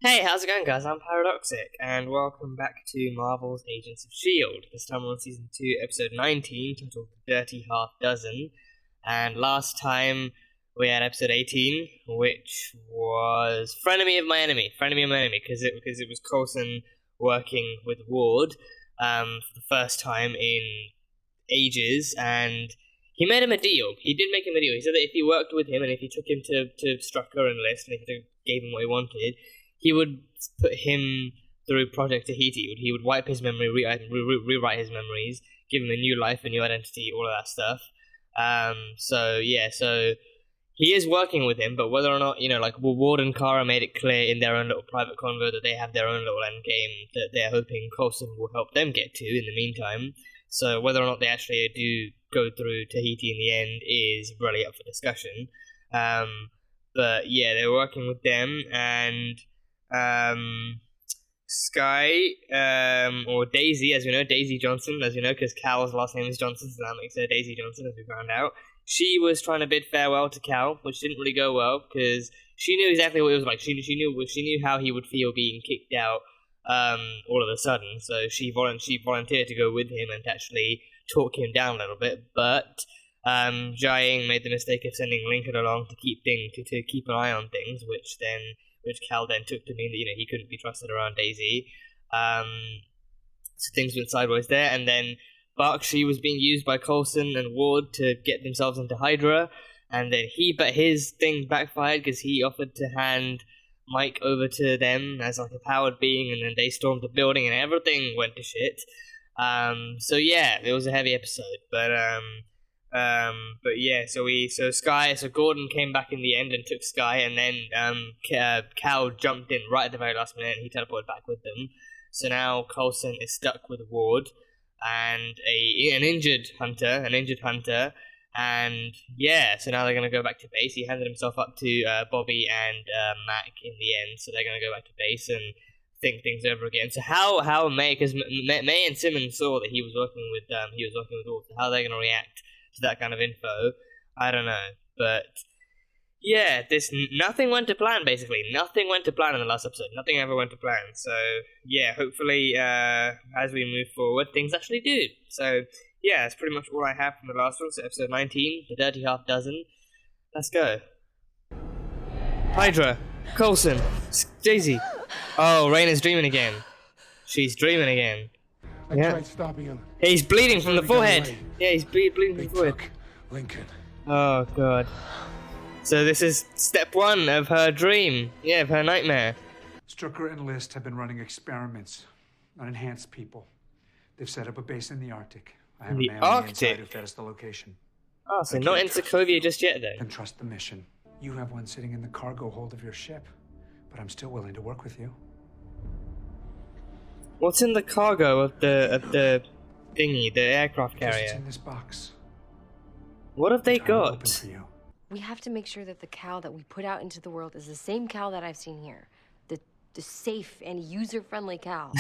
Hey, how's it going, guys? I'm Paradoxic, and welcome back to Marvel's Agents of S.H.I.E.L.D. This time we're on Season 2, Episode 19, titled The Dirty Half Dozen. And last time we had Episode 18, which was Frenemy of My Enemy. Frenemy of My Enemy, because it was Coulson working with Ward for the first time in ages, and he made him a deal. He did make him a deal. He said that if he worked with him, and if he took him to Strucker and List, and if he gave him what he wanted, he would put him through Project Tahiti. He would wipe his memory, rewrite his memories, give him a new life, a new identity, all of that stuff. So he is working with him, but whether or not, Ward and Kara made it clear in their own little private convo that they have their own little end game that they're hoping Coulson will help them get to in the meantime. So whether or not they actually do go through Tahiti in the end is really up for discussion. But yeah, they're working with them, and Sky, or Daisy, as we know, Daisy Johnson, as we know, because Cal's last name is Johnson, so that makes her Daisy Johnson, as we found out. She was trying to bid farewell to Cal, which didn't really go well, because she knew exactly what it was like. She knew how he would feel being kicked out, all of a sudden, so she volunteered to go with him and to actually talk him down a little bit, but Jiaying made the mistake of sending Lincoln along to keep an eye on things, which Cal then took to mean that he couldn't be trusted around Daisy. So things went sideways there, and then Bakshi was being used by Coulson and Ward to get themselves into Hydra, and then his thing backfired because he offered to hand Mike over to them as like a powered being, and then they stormed the building and everything went to shit. So yeah, it was a heavy episode, but yeah, so Gordon came back in the end and took Sky, and then Cal jumped in right at the very last minute and he teleported back with them. So now Coulson is stuck with Ward and an injured hunter, and yeah, so now they're gonna go back to base. He handed himself up to Bobby and Mac in the end, so they're gonna go back to base and think things over again. So how May, because May and Simmons saw that he was working with Wolf, so how they're gonna react to that kind of info, I don't know. But yeah, nothing went to plan, basically. Nothing went to plan in the last episode. Nothing ever went to plan. So yeah, hopefully as we move forward, things actually do. So yeah, that's pretty much all I have from the last one. So episode 19, The Dirty Half Dozen. Let's go. Hydra, Coulson, Daisy. Oh, Raina's dreaming again. She's dreaming again. I tried stopping him. He's bleeding from the forehead. Yeah, he's bleeding from the forehead. Lincoln. Oh god. So this is step one of her dream. Yeah, of her nightmare. Strucker and List have been running experiments on enhanced people. They've set up a base in the Arctic. I have a man on the inside who fed us the location. Oh, so not in Sokovia just yet then. And trust the mission. You have one sitting in the cargo hold of your ship, but I'm still willing to work with you. What's in the cargo of the thingy, the aircraft carrier? It's in this box. What have they got? Open for you. We have to make sure that the Cal that we put out into the world is the same Cal that I've seen here. The safe and user-friendly Cal.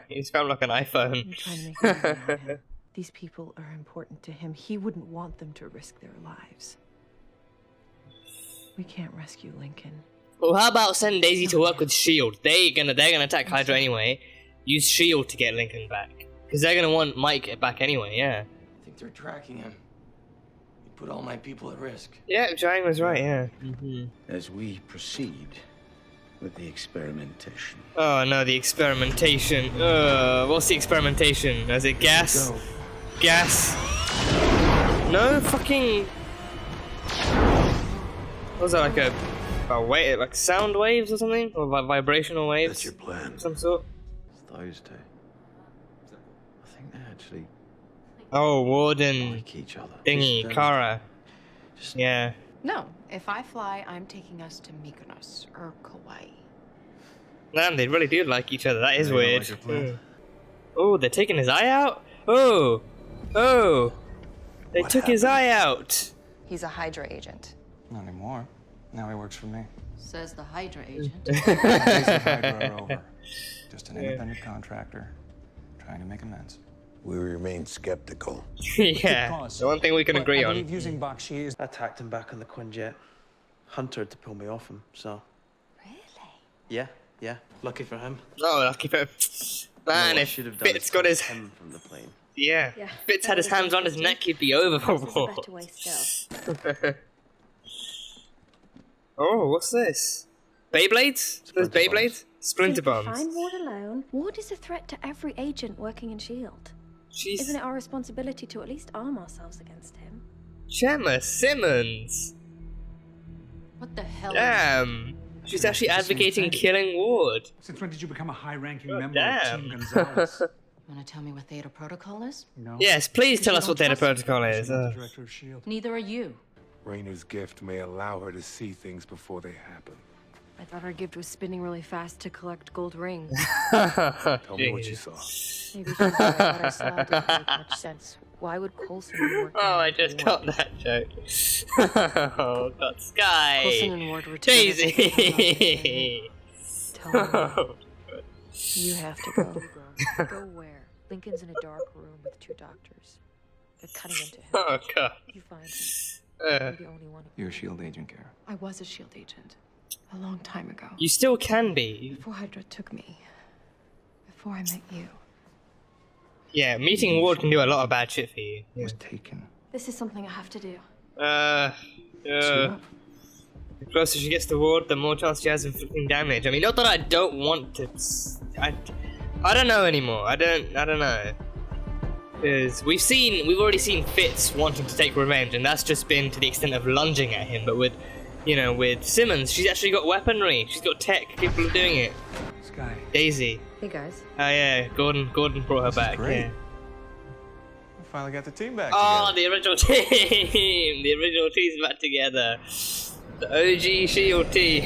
He's found like an iPhone. I'm trying to make it easy on him. These people are important to him. He wouldn't want them to risk their lives. We can't rescue Lincoln. Well, how about send Daisy to work with S.H.I.E.L.D.? They're gonna attack Hydra anyway. Use S.H.I.E.L.D. to get Lincoln back. Because they're gonna want Mike back anyway, yeah. I think they're tracking him. He put all my people at risk. Yeah, Jiang was right, yeah. As we proceed with the experimentation. Oh no, the experimentation. What's the experimentation? Is it gas? Go. Gas? No fucking... What was that, like like sound waves or something? Or vibrational waves? That's your plan. Of some sort? It's those two. I think they actually Oh, Warden. like each other. Thingy, Kara. Yeah. No, if I fly, I'm taking us to Mykonos or Kauai. Man, they really do like each other. That is They don't weird. like your plan. Oh, they're taking his eye out? Oh! They What took his happened? eye out! He's a Hydra agent. Not anymore. Now he works for me. Says the Hydra agent. Days of Hydra are over. Just an independent contractor trying to make amends. We remain skeptical. Yeah, Because- the one thing we can agree I on. believe using Bakshi is... I attacked him back on the Quinjet. Hunter to pull me off him, so... Really? Yeah, Yeah, lucky for him. Oh, lucky for man, if Fitz got his him from the plane. yeah, Fitz had his hands on his neck, he'd be over for war. better way still. Oh, what's this? Beyblades? Those Beyblades? Splinter bombs. Find Ward alone. Ward is a threat to every agent working in S.H.I.E.L.D. Isn't it our responsibility to at least arm ourselves against him? Gemma Simmons. What the hell? Damn. She's actually advocating killing Ward. Since when did you become a high-ranking member damn. of Team Gonzalez? Want to tell me what Theta Protocol is? No. Yes, please tell us what Theta Protocol is. She's not the director of S.H.I.E.L.D. Neither are you. Raina's gift may allow her to see things before they happen. I thought our gift was spinning really fast to collect gold rings. Tell me what you saw. Maybe she's right. What I saw didn't make much sense. Why would Coulson and Ward? Oh, I just got that joke. Oh, got Sky. Coulson and Ward were together. Daisy. Tell me. You have to go. Go where? Lincoln's in a dark room with 2 doctors. They're cutting into him. Oh god. You find him. You're the only one. You're a S.H.I.E.L.D. agent, Kara. I was a S.H.I.E.L.D. agent. A long time ago. You still can be. Before Hydra took me. Before I met you. Yeah, meeting Ward can do a lot of bad shit for you. He was taken. This is something I have to do. The closer she gets to Ward, the more chance she has of inflicting damage. I mean, not that I don't want to. I don't know anymore. I don't know. Because we've already seen Fitz wanting to take revenge, and that's just been to the extent of lunging at him. But with Simmons, she's actually got weaponry. She's got tech. People are doing it. Sky. Daisy. Hey guys. Oh yeah, Gordon brought her back. Great. Yeah. We finally got the team back Oh, together. the original team. The original team's back together. The OG S.H.I.E.L.D.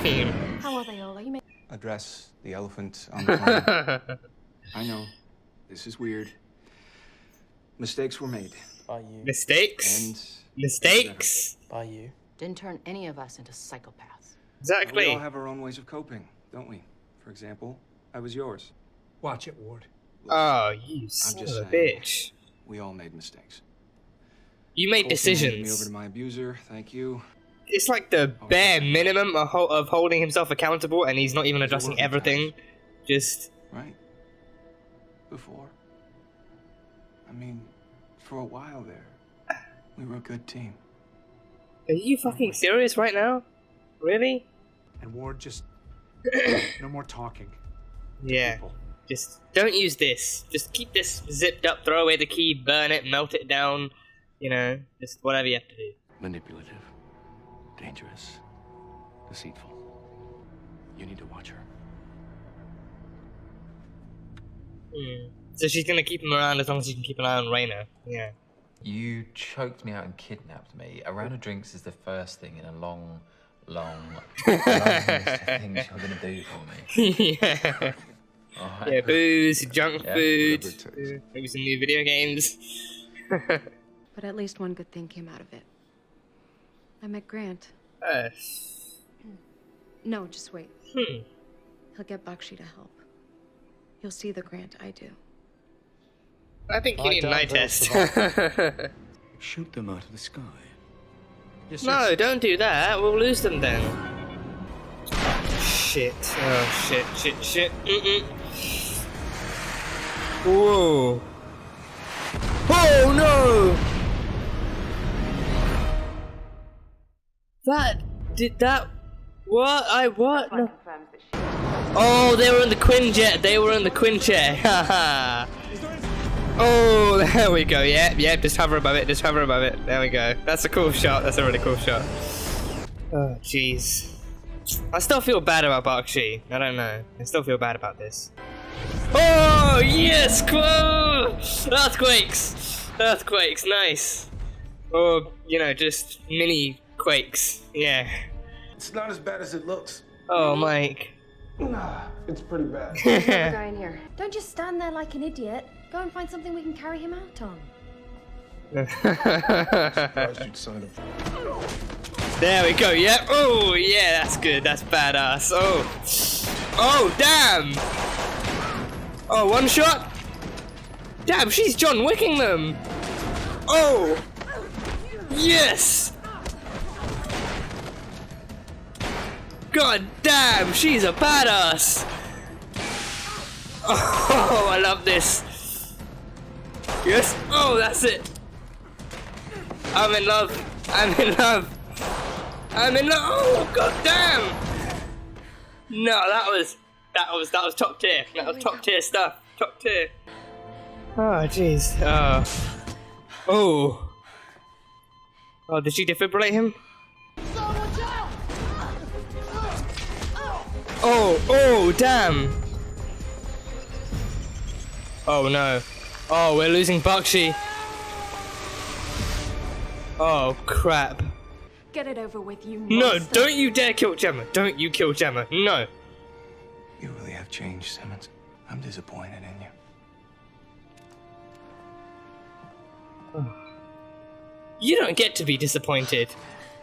team. How are they all? Are you making Address the elephant on the plane. I know. This is weird. Mistakes were made. By you. Mistakes? And Mistakes? By you. Didn't turn any of us into psychopaths. we Exactly. all have our own ways of coping, don't we? For example, I was yours. Watch it, Ward. Oh, you son just of a saying. bitch. We all made mistakes. You made Coulson handed me over decisions. to my abuser. Thank you. It's like the bare minimum of holding himself accountable, and he's not even addressing everything. Just Right? Before. I mean, for a while there, we were a good team. are you fucking serious right now? Really? And Ward, just no more talking. Yeah. People. Just don't use this. Just keep this zipped up, throw away the key, burn it, melt it down. Just whatever you have to do. Manipulative. Dangerous. Deceitful. You need to watch her. So she's gonna keep him around as long as she can keep an eye on Raina. Yeah. You choked me out and kidnapped me. A round of drinks is the first thing in a long list of things you're gonna do for me. Yeah. Alright. Yeah, booze, junk Yeah, food, whatever it takes. maybe some new video games. But at least one good thing came out of it. I met Grant. No, just wait. He'll get Bakshi to help. You'll see the Grant I do. I think you need an eye test. Shoot them out of the sky. No, don't do that. We'll lose them then. Shit. Oh, shit. Whoa. Oh, no! What? No. Oh, they were in the Quinjet. Haha. Oh, there we go. Yeah, just hover above it. There we go. That's a cool shot. That's a really cool shot. Oh, jeez. I still feel bad about Bakshi. I don't know. I still feel bad about this. Oh, yes! Whoa! Earthquakes, nice. Or, just mini quakes. Yeah. It's not as bad as it looks. Oh, Mike. Nah, it's pretty bad. There's another guy in here? Don't just stand there like an idiot. Go and find something we can carry him out on. Surprised you'd sign up. There we go, yeah. Oh, yeah, that's good. That's badass. Oh, damn. Oh, one shot. Damn, she's John Wicking them. Oh, yes. God damn, she's a badass! Oh, I love this. Yes. Oh, that's it. I'm in love. I'm in love. I'm in love. Oh, God damn. No, that was top tier. That was top tier stuff. Top tier. Oh, jeez. Oh. Oh, did she defibrillate him? Oh, damn. Oh, no. Oh, we're losing Bakshi. Oh, crap. Get it over with, you No, monster. don't you dare kill Gemma. Don't you kill Gemma. No. You really have changed, Simmons. I'm disappointed in you. You don't get to be disappointed.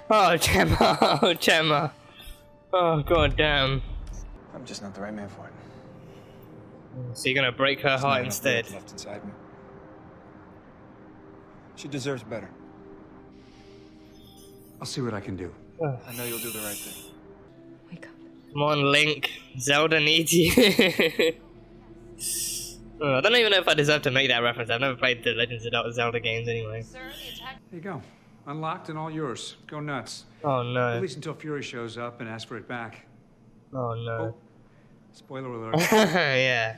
Oh, Gemma. Oh, Gemma. Oh, god damn. I'm just not the right man for it. So you're gonna break her heart There's not enough instead. blood left inside me. She deserves better. I'll see what I can do. I know you'll do the right thing. Wake up. Come on, Link. Zelda needs you. Oh, I don't even know if I deserve to make that reference. I've never played the Legends of Zelda games anyway. There you go. Unlocked and all yours. Go nuts. Oh no. At least until Fury shows up and asks for it back. Oh no. Oh, spoiler alert. Yeah.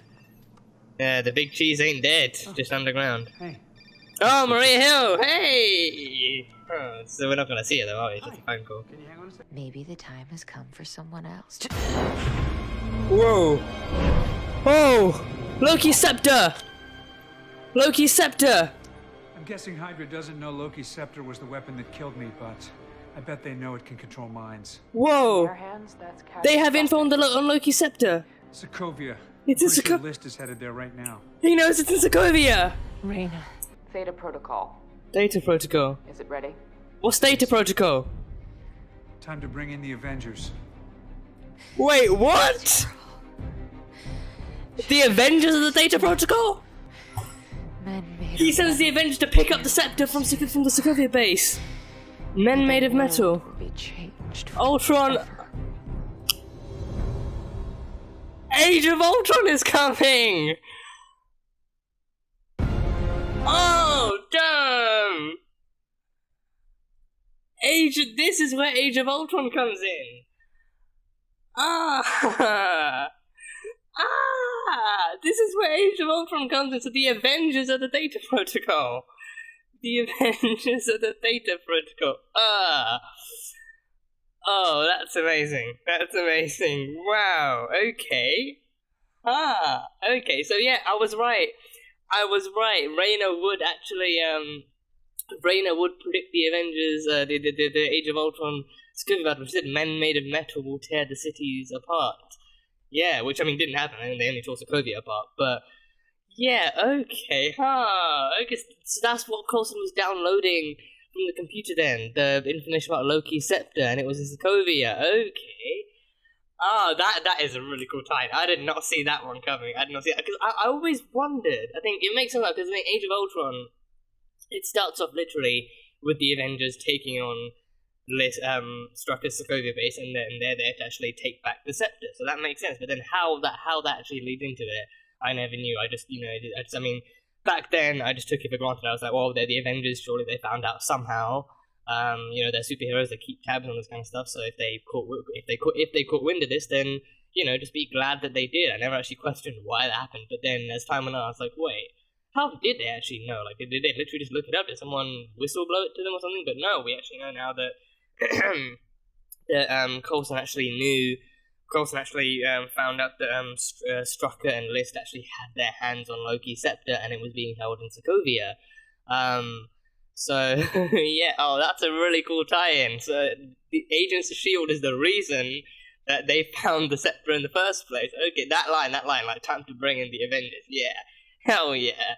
Yeah, the big cheese ain't dead, just underground. Hey. Oh, Maria Hill! Hey! Oh, so we're not gonna see her though, are we? Just a phone call. Can you hang on a second? Maybe the time has come for someone else to... Whoa! Oh! Loki's scepter! Loki's scepter! I'm guessing Hydra doesn't know Loki's scepter was the weapon that killed me, but I bet they know it can control minds. Whoa! They have info on on Loki's scepter. Sokovia. It's in Pretty sure Sokovia. List is headed there right now. He knows it's in Sokovia. Raina. Theta protocol. Data protocol. Is it ready? What's data protocol? Time to bring in the Avengers. Wait, what? The Avengers of the data protocol? Men made He of sends the Avengers to pick up the scepter from the Sokovia base. Men made of metal. will be changed Ultron. forever. Age of Ultron is coming! Oh, damn! This is where Age of Ultron comes in. This is where Age of Ultron comes in. So the Avengers of the Data Protocol. The Avengers of the Data Protocol. Oh, that's amazing. That's amazing. Wow. Okay. Okay. So yeah, I was right. Raina would actually, Raina would predict the Avengers, the Age of Ultron Scooby Battle, which said men made of metal will tear the cities apart. Yeah, which, I mean, didn't happen. I mean, they only tore Sokovia apart, but yeah, okay, okay, so that's what Coulson was downloading from the computer then, the information about Loki's scepter, and it was in Sokovia, okay. That is a really cool tie. I did not see that one coming. I did not see that, because I always wondered, I think it makes sense, because in Age of Ultron, it starts off literally with the Avengers taking on Strucker's Sokovia base, and then they're there to actually take back the scepter. So that makes sense. But then how that actually leads into it, I never knew. I mean, back then I just took it for granted. I was like, well, they're the Avengers. Surely they found out somehow. They're superheroes. They keep tabs on this kind of stuff. So if they caught wind of this, then just be glad that they did. I never actually questioned why that happened. But then as time went on, I was like, wait. How did they actually know? Like, did they literally just look it up? Did someone whistleblow it to them or something? But no, we actually know now that that Coulson actually found out that Strucker and List actually had their hands on Loki's scepter, and it was being held in Sokovia. So yeah, that's a really cool tie-in. So the Agents of S.H.I.E.L.D. is the reason that they found the scepter in the first place. Okay, that line, like time to bring in the Avengers. Yeah. Hell yeah.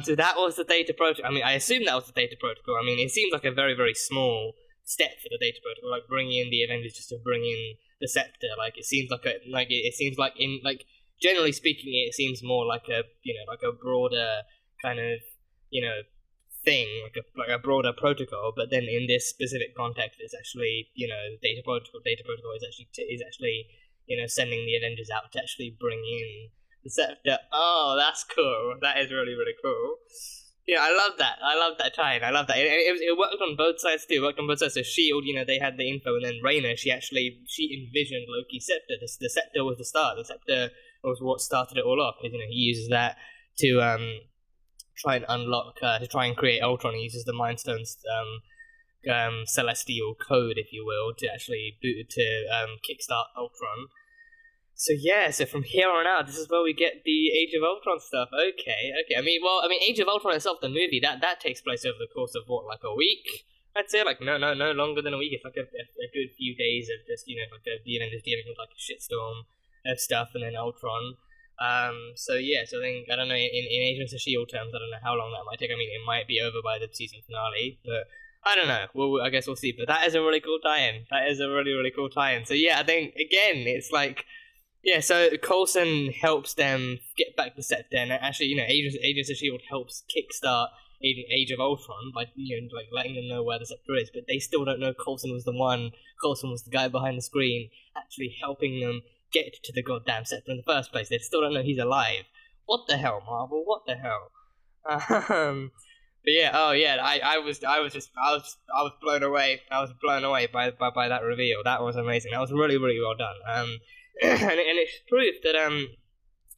So that was the Theta Protocol. I mean, I assume that was the Theta Protocol. I mean, it seems like a very, very small step for the Theta Protocol, like bringing in the Avengers just to bring in the scepter. Like, it seems generally speaking, it seems more like a broader kind of, thing, like a broader protocol. But then in this specific context, it's actually, Data Protocol. Data Protocol is actually sending the Avengers out to actually bring in the Scepter. Oh, that's cool. That is really, really cool. Yeah, I love that. I love that tie-in. I love that. It worked on both sides too. It worked on both sides. So S.H.I.E.L.D., they had the info, and then Raina, she envisioned Loki's Scepter. The Scepter was the start. The Scepter was what started it all off, because he uses that to try and unlock, to try and create Ultron. He uses the Mind Stone's celestial code, if you will, to actually kickstart Ultron. So from here on out, this is where we get the Age of Ultron stuff. Okay. I mean, Age of Ultron itself, the movie, that takes place over the course of what, like a week? I'd say no longer than a week. It's like a good few days of just the Avengers dealing with like a shitstorm of stuff, and then Ultron. So I think, I don't know, in Agents of S.H.I.E.L.D. terms, I don't know how long that might take. I mean, it might be over by the season finale, but I don't know. Well, I guess we'll see. But that is a really cool tie-in. That is a really, really cool tie-in. So I think, again, it's like, so Coulson helps them get back the Scepter, and actually, Agents of S.H.I.E.L.D. helps kickstart Age of Ultron by, letting them know where the Scepter is, but they still don't know Coulson was the guy behind the screen, actually helping them get to the goddamn Scepter in the first place. They still don't know he's alive. What the hell, Marvel? What the hell? But I was blown away. I was blown away by that reveal. That was amazing. That was really, really well done. And it's proof that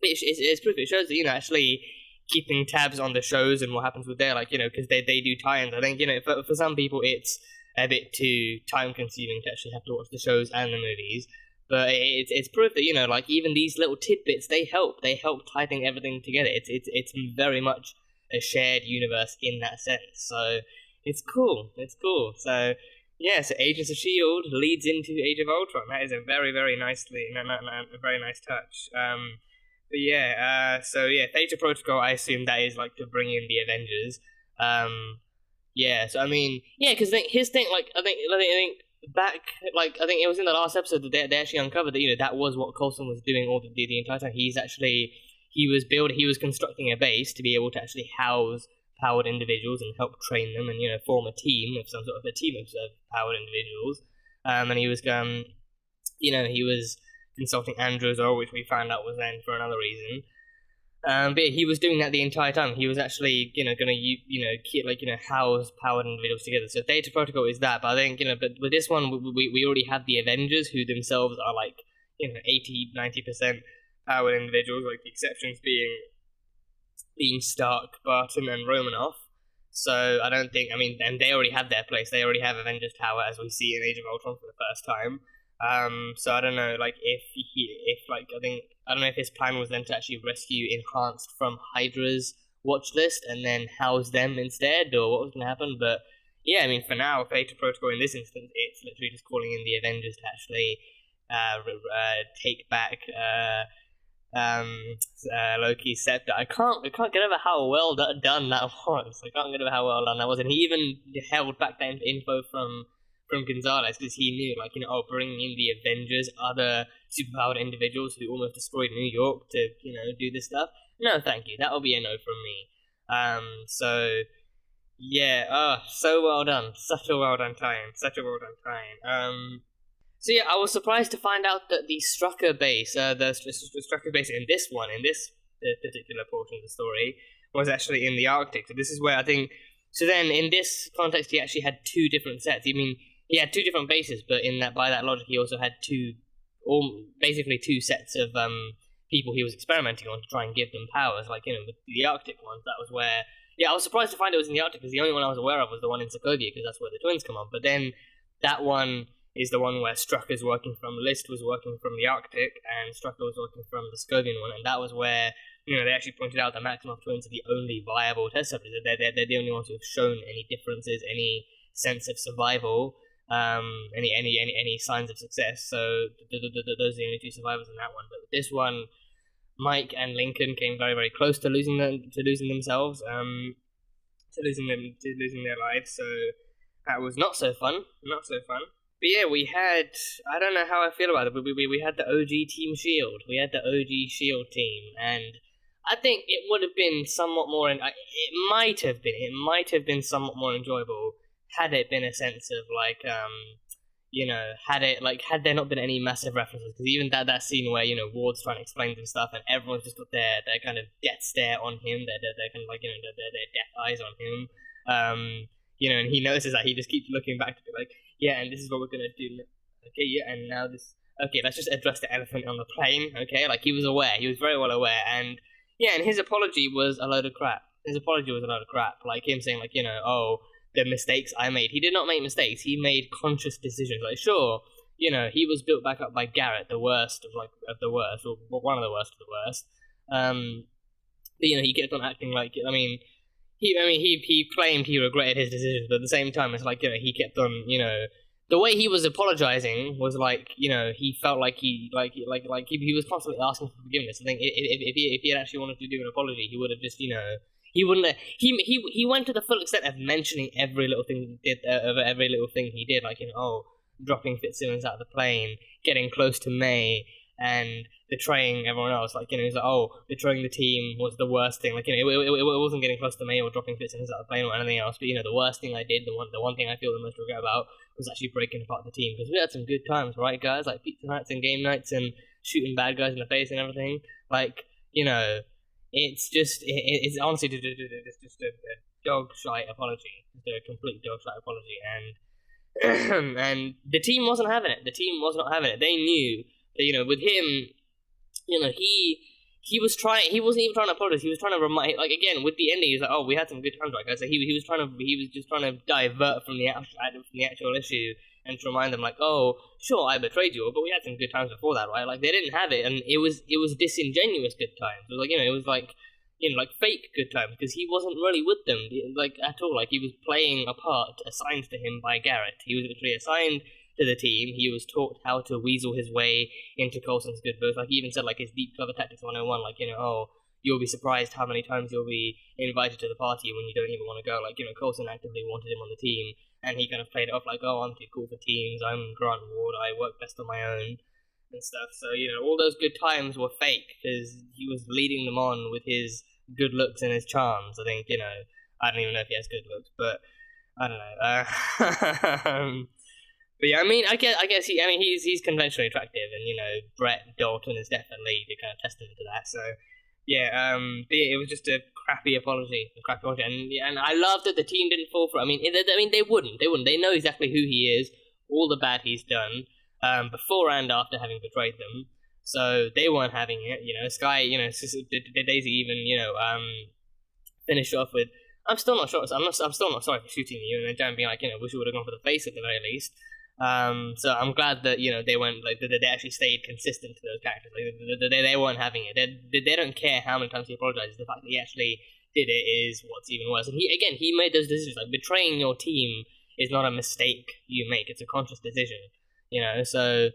it's proof. It shows that actually keeping tabs on the shows and what happens with their because they do tie-ins. I think for some people it's a bit too time consuming to actually have to watch the shows and the movies. But it's proof that even these little tidbits they help tightening everything together. It's very much a shared universe in that sense. So it's cool. So so Agents of S.H.I.E.L.D. leads into Age of Ultron. That is a very, very a very nice touch. Theta Protocol, I assume that is to bring in the Avengers. Because his thing, I think back, I think it was in the last episode that they actually uncovered that that was what Coulson was doing all the entire time. He was constructing a base to be able to actually house powered individuals and help train them and form a team of some sort of powered individuals. And he was he was consulting Andrew as well, which we found out was then for another reason. But he was doing that the entire time. He was actually, going to house powered individuals together. So Theta Protocol is that. But I think, but with this one, we already have the Avengers, who themselves are 80-90% powered individuals, the exceptions being Stark, Barton, and Romanoff. So I don't think, and they already have their place. They already have Avengers Tower, as we see in Age of Ultron for the first time. So I don't know, I don't know if his plan was then to actually rescue Enhanced from Hydra's watch list and then house them instead, or what was going to happen. But for now, Theta Protocol in this instance, it's literally just calling in the Avengers to actually take back Loki's Scepter. I can't get over how well done that was. And he even held back that info from Gonzalez, because he knew, bringing in the Avengers, other superpowered individuals who almost destroyed New York to, do this stuff. No, thank you. That'll be a no from me. So well done. Such a well done tie-in. I was surprised to find out that the Strucker base, the Strucker base in this particular portion of the story, was actually in the Arctic. So this is where I think. So then, in this context, he actually had two different sets. He had two different bases, but by that logic, he also had basically two sets of people he was experimenting on to try and give them powers. With the Arctic ones, that was where. I was surprised to find it was in the Arctic, because the only one I was aware of was the one in Sokovia, because that's where the twins come on. But then that one is the one where Strucker's working from. List was working from the Arctic, and Strucker was working from the Sokovian one, and that was where they actually pointed out that Maximoff twins are the only viable test subjects. They're the only ones who have shown any differences, any sense of survival. Any signs of success. So those are the only two survivors in that one. But this one, Mike and Lincoln came very, very close to losing themselves, to losing their lives. So that was not so fun. But we had, I don't know how I feel about it, but we had the OG Team S.H.I.E.L.D. We had the OG S.H.I.E.L.D. team, and I think it would have been somewhat more. It might have been somewhat more enjoyable had it been a sense of like, had there not been any massive references. Because even that scene where Ward's trying to explain some stuff and everyone's just got their kind of death stare on him, their kind of like their death eyes on him. And he notices that he just keeps looking back to be like, yeah, and this is what we're gonna do. Okay, yeah, and now this. Okay, let's just address the elephant on the plane. Okay, like he was aware, he was very well aware, and yeah, and his apology was a load of crap. Like him saying like, oh, the mistakes I made. He did not make mistakes. He made conscious decisions. Like sure, he was built back up by Garrett, the worst of the worst, or one of the worst of the worst. But he kept on acting like he claimed he regretted his decisions, but at the same time, it's like he kept on the way he was apologizing was like he felt like he was constantly asking for forgiveness. I think if he had actually wanted to do an apology, he would have just he wouldn't have, he went to the full extent of mentioning every little thing he did, every little thing he did, like dropping Fitzsimmons out of the plane, getting close to May, and betraying everyone else. Like he's like, oh, betraying the team was the worst thing. Like it wasn't getting close to May or dropping Fitzsimmons out of the plane or anything else. But the worst thing I did, the one thing I feel the most regret about was actually breaking apart the team, because we had some good times, right, guys? Like pizza nights and game nights and shooting bad guys in the face and everything. Like it's just it's honestly just a dog shite apology, just a complete dog shite apology, and and the team wasn't having it. The team was not having it. They knew that with him, he was trying. He wasn't even trying to apologize. He was trying to remind, like again with the ending. He was like, "Oh, we had some good times, right, guys?" So he was just trying to divert from the actual issue and to remind them, like, "Oh, sure, I betrayed you, but we had some good times before that, right?" Like they didn't have it, and it was disingenuous good times. It was like it was like like fake good times, because he wasn't really with them like at all. Like he was playing a part assigned to him by Garrett. He was literally assigned to the team. He was taught how to weasel his way into Coulson's good books. Like he even said like his deep clever tactics 101, like oh, you'll be surprised how many times you'll be invited to the party when you don't even want to go. Like Coulson actively wanted him on the team, and he kind of played it off like, oh, I'm too cool for teams, I'm Grant Ward, I work best on my own and stuff. So all those good times were fake, because he was leading them on with his good looks and his charms. I think I don't even know if he has good looks, but I don't know. But yeah, I guess he's conventionally attractive, and Brett Dalton is definitely the kind of testament to that. So yeah, but yeah, it was just a crappy apology, and I love that the team didn't fall for it. They wouldn't. They know exactly who he is, all the bad he's done, before and after having betrayed them. So they weren't having it. Sky, Daisy even finished off with, I'm still not sure. I'm still not sorry for shooting you, and then Jan being like, wish you would have gone for the face at the very least. So I'm glad that they went like they actually stayed consistent to those characters. Like they weren't having it. They don't care how many times he apologizes. The fact that he actually did it is what's even worse. And he made those decisions. Like betraying your team is not a mistake you make. It's a conscious decision. So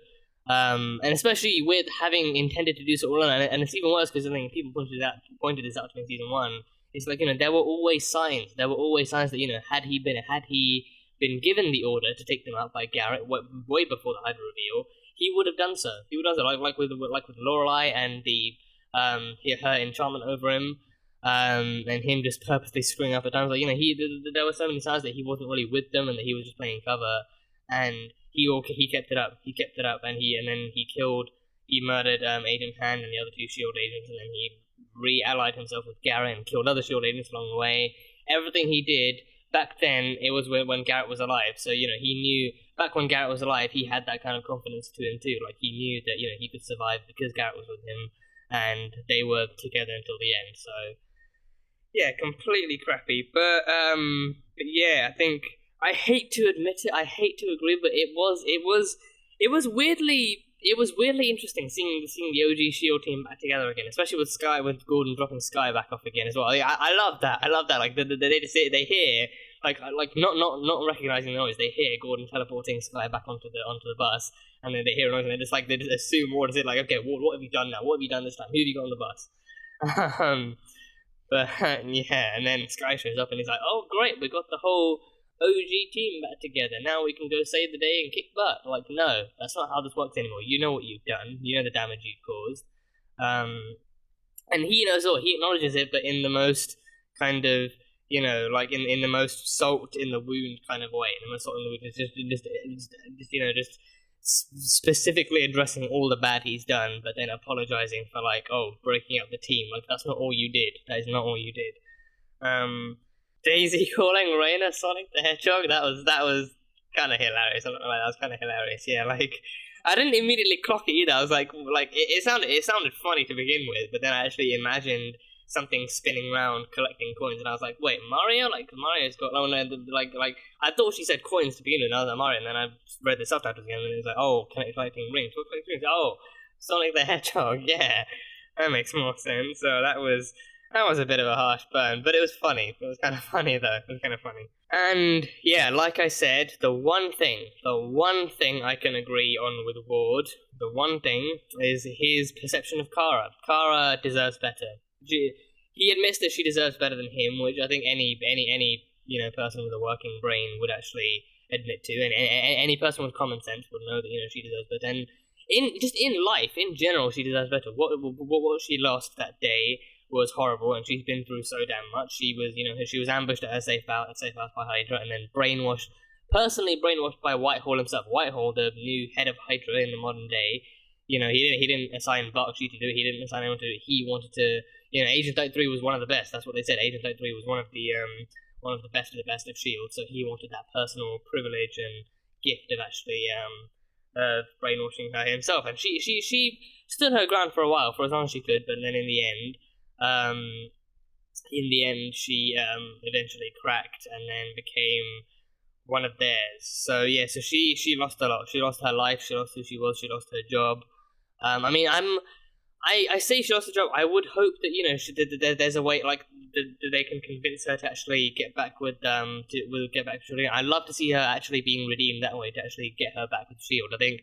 and especially with having intended to do so all along, and it's even worse because I think people pointed this out to me in season 1. It's like there were always signs. There were always signs that had he been given the order to take them out by Garrett way before the Hydra reveal, he would have done so. He would have done so, like with Lorelei and her enchantment over him, and him just purposely screwing up at times. Like there were so many signs that he wasn't really with them and that he was just playing cover, and he kept it up. He kept it up, and then he murdered Agent Hand and the other 2 SHIELD agents, and then he re-allied himself with Garrett and killed other SHIELD agents along the way. Everything he did. Back then, it was when Garrett was alive, so he knew back when Garrett was alive, he had that kind of confidence to him too. Like he knew that he could survive because Garrett was with him, and they were together until the end. So yeah, completely crappy. But yeah, I think I hate to admit it, I hate to agree, but it was weirdly interesting seeing the OG SHIELD team back together again, especially with Gordon dropping Sky back off again as well. I love that. Like they hear like not recognizing the noise. They hear Gordon teleporting Sky back onto the bus, and then they hear a noise and they just assume what is it, like, okay, what have you done now? What have you done this time? Who have you got on the bus? But yeah, and then Sky shows up and he's like, oh great, we got the whole OG team back together. Now we can go save the day and kick butt. Like, no, that's not how this works anymore. You know what you've done. You know the damage you've caused. And he knows all. He acknowledges it, but in the most kind of, like in the most salt in the wound kind of way. In the most salt in the wound, just specifically addressing all the bad he's done, but then apologizing for breaking up the team. Like, that's not all you did. That is not all you did. Daisy calling Raina Sonic the Hedgehog. That was kind of hilarious. I'm not gonna lie, that was kind of hilarious. Yeah, like, I didn't immediately clock it either. I was like it sounded funny to begin with, but then I actually imagined something spinning around collecting coins, and I was like, wait, Mario? Like, Mario's got I thought she said coins to begin with, and I was like, Mario, and then I read the subtitles again, and it was like, oh, collecting rings. What collecting rings? Oh, Sonic the Hedgehog. Yeah, that makes more sense. So that was a bit of a harsh burn, but it was funny. It was kind of funny, though. It was kind of funny. And, yeah, like I said, the one thing I can agree on with Ward, the one thing, is his perception of Kara. Kara deserves better. He admits that she deserves better than him, which I think any person with a working brain would actually admit to, and any person with common sense would know that she deserves better. And in life, in general, she deserves better. What she lost that day was horrible, and she's been through so damn much. She was ambushed at her safe house by Hydra, and then personally brainwashed by Whitehall himself. Whitehall, the new head of Hydra in the modern day. He didn't assign Bakshi to do it. He didn't assign anyone to do it. He wanted to. Agent 33 was one of the best. That's what they said. Agent 33 was one of the best of the best of S.H.I.E.L.D. So he wanted that personal privilege and gift of actually brainwashing her himself. And she stood her ground for a while, for as long as she could. But then in the end, she eventually cracked and then became one of theirs. So yeah, so she lost a lot. She lost her life. She lost who she was. She lost her job. I say she lost her job. I would hope that there's a way that they can convince her to actually get back with Shield. I'd love to see her actually being redeemed that way, to actually get her back with Shield. I think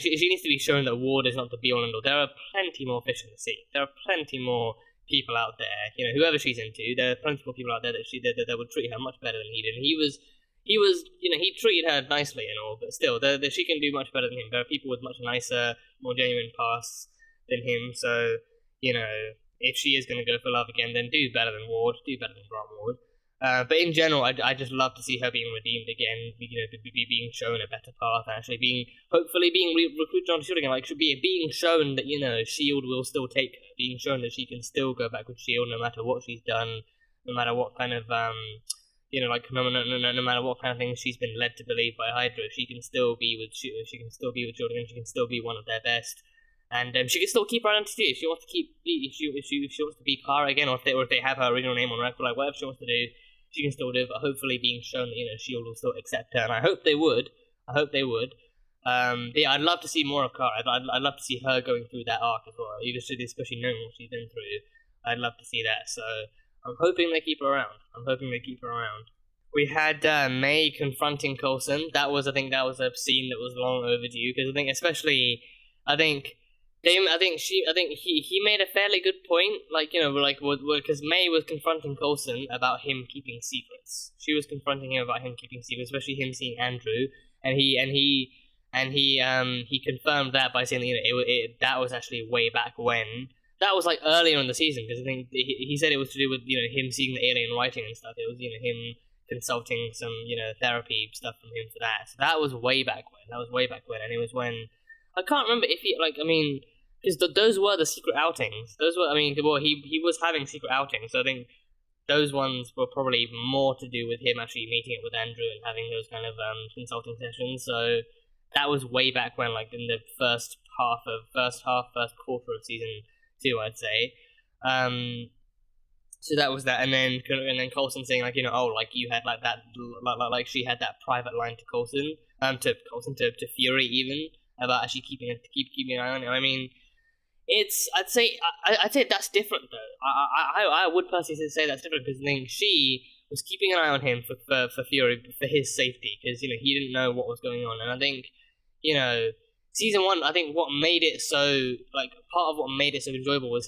she needs to be shown that Ward is not the be all and all. There are plenty more fish in the sea. There are plenty more people out there. Whoever she's into, there are plenty more people out there that would treat her much better than he did. And he treated her nicely and all, but still, she can do much better than him. There are people with much nicer, more genuine pasts than him, so, if she is going to go for love again, then do better than Ward, do better than Grant Ward. But in general, I just love to see her being redeemed again, being shown a better path, actually hopefully being recruited onto S.H.I.E.L.D. again, being shown that, S.H.I.E.L.D. will still take her, being shown that she can still go back with S.H.I.E.L.D. no matter what she's done, no matter what kind of, no matter what kind of things she's been led to believe by Hydra, she can still be with S.H.I.E.L.D. She can still be with S.H.I.E.L.D. and she can still be one of their best. And she can still keep her identity if she wants to if she wants to be Kara again, or if they have her original name on record, like whatever she wants to do, she can still do it. But hopefully, being shown that S.H.I.E.L.D. will still accept her, and I hope they would. Yeah, I'd love to see more of Kara. I'd love to see her going through that arc as well, especially knowing what she's been through. I'd love to see that. So I'm hoping they keep her around. We had May confronting Coulson. I think that was a scene that was long overdue, because he made a fairly good point, because May was confronting Coulson about him keeping secrets. She was confronting him about him keeping secrets, especially him seeing Andrew, and he confirmed that by saying that that was actually way back when. That was earlier in the season, because I think he said it was to do with him seeing the alien writing and stuff. It was him consulting some therapy stuff from him for that. So that was way back when. And it was when I can't remember if he because those were the secret outings. He was having secret outings, so I think those ones were probably more to do with him actually meeting up with Andrew and having those kind of consulting sessions. So that was way back when, in the first quarter of season 2, I'd say. So that was that, and then Coulson saying you had that she had that private line to Coulson, to Fury even, about actually keeping an eye on him. I'd say that's different though. I would personally say that's different, because I think she was keeping an eye on him for Fury, for his safety, because he didn't know what was going on. And I think season 1, I think what made it so part of what made it so enjoyable was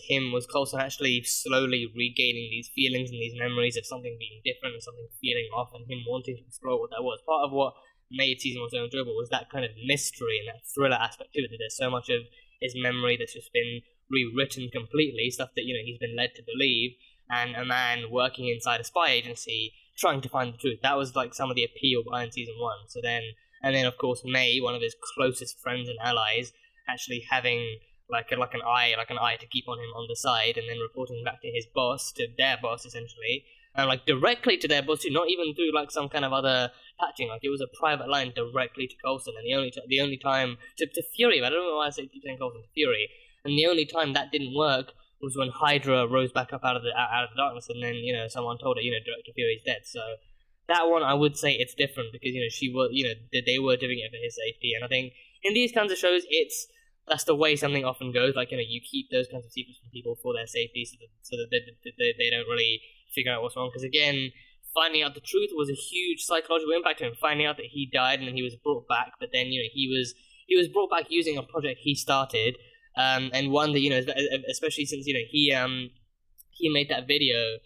Coulson actually slowly regaining these feelings and these memories of something being different and something feeling off, and him wanting to explore what that was. Part of what made season 1 so enjoyable was that kind of mystery and that thriller aspect to it, that there's so much of his memory that's just been rewritten completely, stuff that, he's been led to believe, and a man working inside a spy agency trying to find the truth. That was like some of the appeal behind season 1. And then of course May, one of his closest friends and allies, actually having like an eye to keep on him on the side, and then reporting back to his boss, to their boss essentially, and like directly to their boss too, not even through like some kind of other patching. Like it was a private line directly to Coulson, and the only time to Fury. I don't know why I keep saying Coulson, to Fury. And the only time that didn't work was when Hydra rose back up out of the darkness, and then someone told her, Director Fury's dead. So that one, I would say it's different because she was, they were doing it for his safety, and I think in these kinds of shows, that's the way something often goes. Like you keep those kinds of secrets from people for their safety, so that they don't really figure out what's wrong. Because again, finding out the truth was a huge psychological impact to him. Finding out that he died and then he was brought back, but then he was brought back using a project he started. And one that especially since he made that video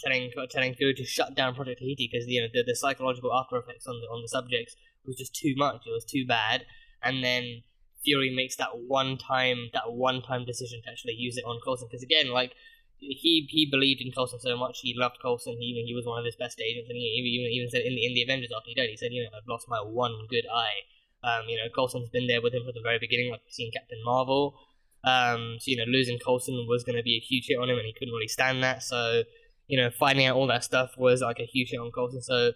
telling Fury to shut down Project Tahiti because the psychological after effects on the subjects was just too much. It was too bad. And then Fury makes that one time decision to actually use it on Coulson because again, like he believed in Coulson so much. He loved Coulson. He was one of his best agents, and he even said in the Avengers after he died, he said, I've lost my one good eye. Coulson's been there with him from the very beginning, like we've seen Captain Marvel. So, losing Coulson was going to be a huge hit on him, and he couldn't really stand that. So, finding out all that stuff was like a huge hit on Coulson. So,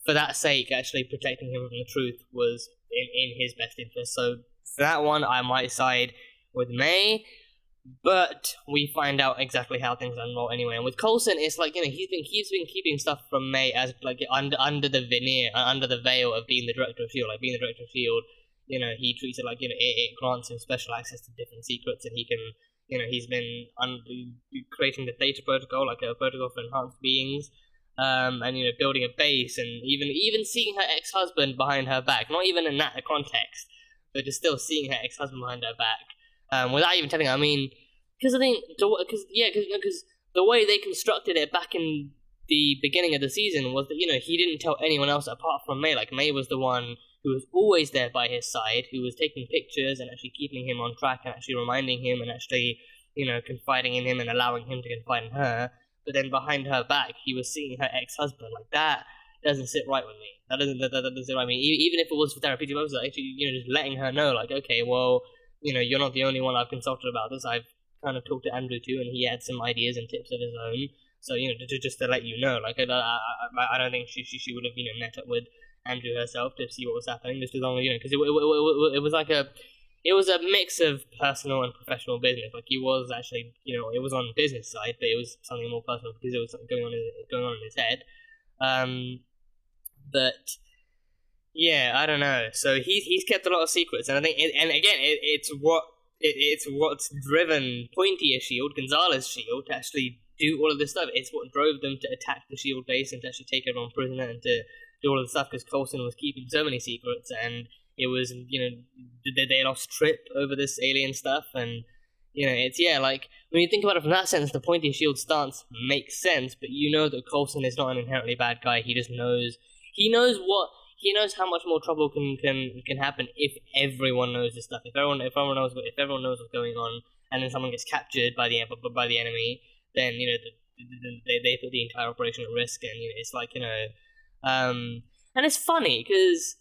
for that sake, actually protecting him from the truth was in his best interest. So, for that one, I might side with May. But we find out exactly how things unroll anyway. And with Coulson, it's like he's been keeping stuff from May as like under the veneer, under the veil of being the director of S.H.I.E.L.D. Like being the director of S.H.I.E.L.D., he treats it like it grants him special access to different secrets, and he can he's been creating the Theta protocol, like a protocol for enhanced beings, and building a base, and even seeing her ex-husband behind her back. Not even in that context, but just still seeing her ex-husband behind her back. Without even telling her, because I think, because the way they constructed it back in the beginning of the season was that, he didn't tell anyone else apart from May. Like, May was the one who was always there by his side, who was taking pictures and actually keeping him on track and actually reminding him and actually, confiding in him and allowing him to confide in her. But then behind her back, he was seeing her ex-husband. Like, that doesn't sit right with me. That doesn't sit right with me. Even if it was for therapeutic purposes, actually, just letting her know, like, okay, well, you're not the only one I've consulted about this. I've kind of talked to Andrew too, and he had some ideas and tips of his own. So, just to let you know, like, I don't think she would have, met up with Andrew herself to see what was happening. Just as long as, because it was like it was a mix of personal and professional business. Like, he was actually, it was on the business side, but it was something more personal because it was something going on in his head. But yeah, I don't know. So he's kept a lot of secrets, and I think, it's what's driven Pointy as S.H.I.E.L.D., Gonzalez's S.H.I.E.L.D., to actually do all of this stuff. It's what drove them to attack the S.H.I.E.L.D. base and to actually take everyone prisoner and to do all of the stuff because Coulson was keeping so many secrets, and it was, they lost trip over this alien stuff, and, like, when you think about it from that sense, the Pointy S.H.I.E.L.D. stance makes sense, but that Coulson is not an inherently bad guy. He just knows, he knows how much more trouble can happen if everyone knows this stuff. If everyone knows what's going on, and then someone gets captured by the enemy, then they put the entire operation at risk. And it's like and it's funny because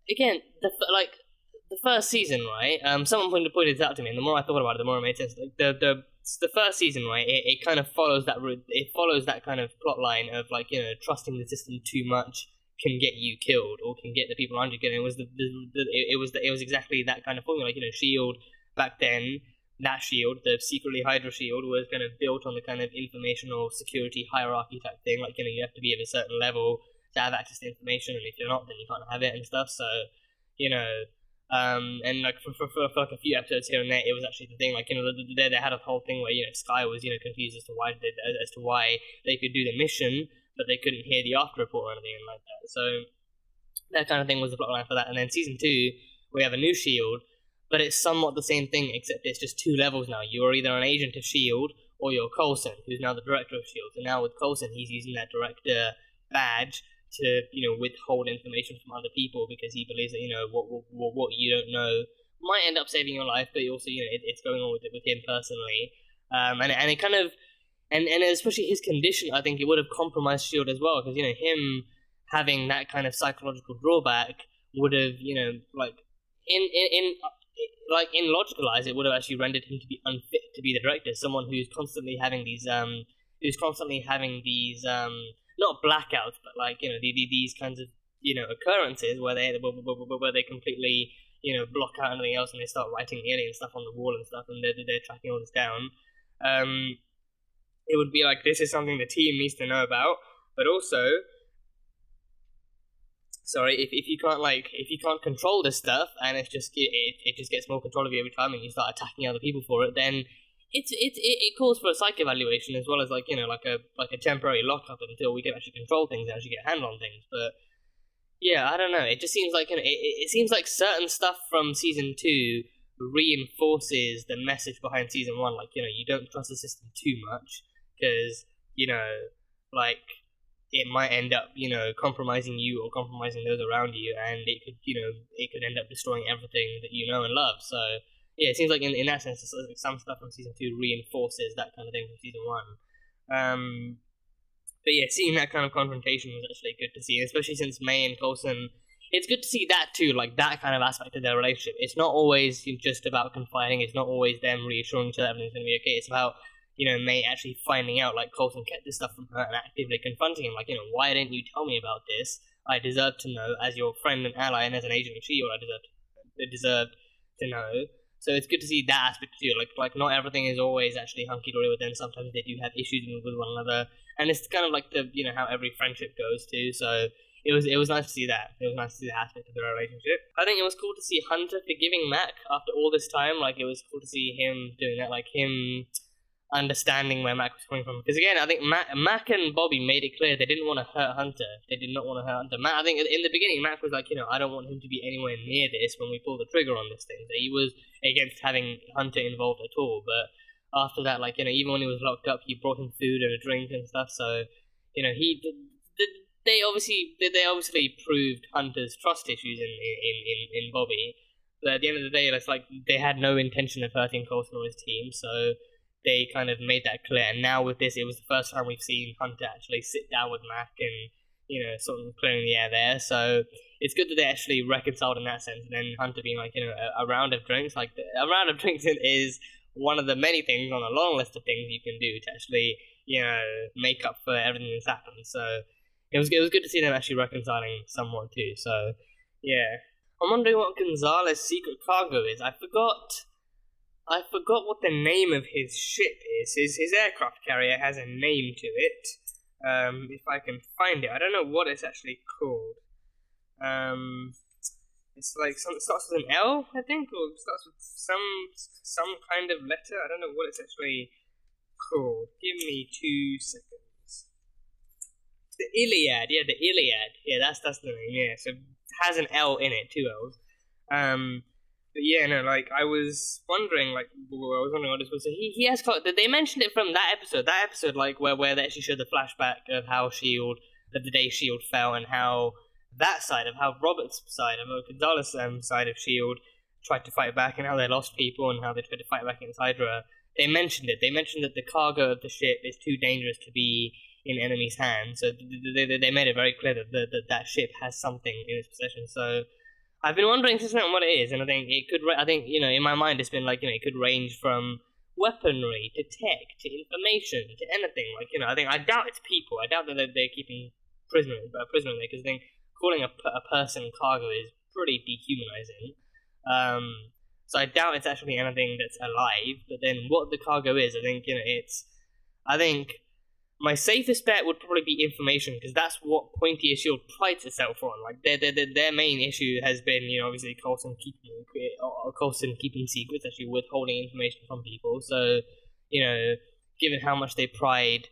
again the first season, right? Someone pointed it out to me, and the more I thought about it, the more it made sense. Like the first season, right? It kind of follows that route. It follows that kind of plot line of like trusting the system too much can get you killed, or can get the people around you killed. It was exactly that kind of formula. Like S.H.I.E.L.D. back then, that S.H.I.E.L.D., the secretly Hydra S.H.I.E.L.D., was kind of built on the kind of informational security hierarchy type thing. Like you have to be of a certain level to have access to information, and if you're not, then you can't have it and stuff. So and like for like a few episodes here and there, it was actually the thing. Like they had a whole thing where Sky was confused as to why they could do the mission, but they couldn't hear the after report or anything like that. So that kind of thing was the plotline for that. And then season 2, we have a new S.H.I.E.L.D., but it's somewhat the same thing, except it's just 2 levels now. You're either an agent of S.H.I.E.L.D. or you're Coulson, who's now the director of S.H.I.E.L.D. And now with Coulson, he's using that director badge to withhold information from other people because he believes that what you don't know might end up saving your life, but also, it's going on with him personally. And it kind of, and especially his condition, I think it would have compromised S.H.I.E.L.D. as well, because, him having that kind of psychological drawback would have, in logical eyes, it would have actually rendered him to be unfit to be the director. Someone who's constantly having these, not blackouts, but these kinds of, occurrences where they completely, block out anything else and they start writing alien stuff on the wall and stuff, and they're tracking all this down. It would be like, this is something the team needs to know about, but also, if you can't control this stuff, and it just gets more control of you every time, and you start attacking other people for it, then it calls for a psych evaluation, as well as like a temporary lockup until we can actually control things and actually get a handle on things. But yeah, I don't know. It just seems like it seems like certain stuff from season 2 reinforces the message behind season 1. Like, you don't trust the system too much, because it might end up, compromising you or compromising those around you, and it could end up destroying everything that you know and love. So yeah, it seems like in that sense, some stuff from season 2 reinforces that kind of thing from season 1. But yeah, seeing that kind of confrontation was actually good to see, especially since May and Coulson. It's good to see that too, like that kind of aspect of their relationship. It's not always just about confiding. It's not always them reassuring each other everything's going to be okay. It's about, May actually finding out, like, Coulson kept this stuff from her and actively confronting him. Like, why didn't you tell me about this? I deserve to know, as your friend and ally and as an agent of S.H.I.E.L.D. I deserved to know. So it's good to see that aspect too. Like not everything is always actually hunky-dory with them. Sometimes they do have issues with one another. And it's kind of like the, how every friendship goes too. So it was nice to see that. It was nice to see that aspect of their relationship. I think it was cool to see Hunter forgiving Mac after all this time. Like, it was cool to see him doing that. Like, him understanding where Mac was coming from. Because again, I think Mac and Bobby made it clear they didn't want to hurt Hunter. They did not want to hurt Hunter. I think in the beginning, Mac was like, I don't want him to be anywhere near this when we pull the trigger on this thing. So he was against having Hunter involved at all. But after that, even when he was locked up, he brought him food and a drink and stuff. So, they obviously proved Hunter's trust issues in Bobby. But at the end of the day, it's like they had no intention of hurting Coulson or his team. So they kind of made that clear. And now with this, it was the first time we've seen Hunter actually sit down with Mac and, sort of clearing the air there. So it's good that they actually reconciled in that sense. And then Hunter being like, a round of drinks. Like, a round of drinks is one of the many things on a long list of things you can do to actually, make up for everything that's happened. So it was good to see them actually reconciling somewhat too. So yeah, I'm wondering what Gonzalez's secret cargo is. I forgot what the name of his ship is. His aircraft carrier has a name to it. If I can find it, I don't know what it's actually called. It's like it starts with an L, I think, or it starts with some kind of letter. I don't know what it's actually called. Give me 2 seconds. The Iliad, yeah, the Iliad. Yeah, that's the name. Yeah, so it has an L in it, 2 L's. But yeah, no, I was wondering, what this was. So he has they mentioned it from that episode. That episode, where they actually showed the flashback of how S.H.I.E.L.D. of the day S.H.I.E.L.D. fell, and how that side of how Robert's side, Gonzalez's side of S.H.I.E.L.D. tried to fight back, and how they lost people, and how they tried to fight back against Hydra. They mentioned it. They mentioned that the cargo of the ship is too dangerous to be in enemy's hands. So they made it very clear that ship has something in its possession. So I've been wondering since then what it is, and I think it could. I think in my mind it's been it could range from weaponry to tech to information to anything. I think I doubt it's people. I doubt that they're keeping a prisoner there, because I think calling a person cargo is pretty dehumanizing. So I doubt it's actually anything that's alive. But then what the cargo is, I think I think my safest bet would probably be information, because that's what Pointy S.H.I.E.L.D. prides itself on. Their main issue has been, obviously Coulson keeping secrets, actually withholding information from people. So, given how much they pride,